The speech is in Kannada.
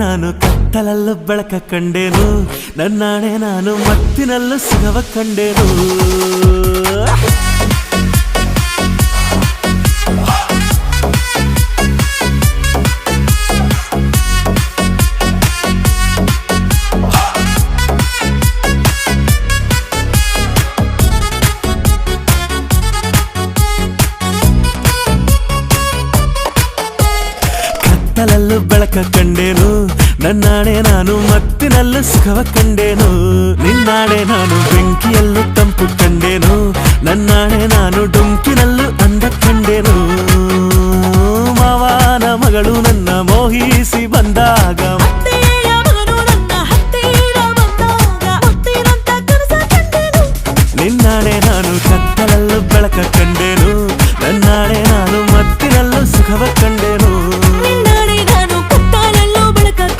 ನಾನು ಕತ್ತಲಲ್ಲೂ ಬೆಳಕ ಕಂಡೇನು, ನನ್ನಾಣೆ ನಾನು ಮತ್ತಿನಲ್ಲೂ ಸುಖವ ಕಂಡೇನು. ಕತ್ತಲಲ್ಲೂ ಬೆಳಕ ಕಂಡೇನು, ನನ್ನಾಣೆ ನಾನು ಮತ್ತಿನಲ್ಲೂ ಸುಖವ ಕಂಡೇನು. ನಿನ್ನಾಣೆ ನಾನು ಬೆಂಕಿಯಲ್ಲೂ ತಂಪು ಕಂಡೇನು, ನನ್ನಾಣೆ ನಾನು ಡೊಂಕಿನಲ್ಲೂ ಅಂದ ಕಂಡೇನು. ಮಾವನ ಮಗಳು ನನ್ನ ಮೋಹಿಸಿ ಬಂದಾಗ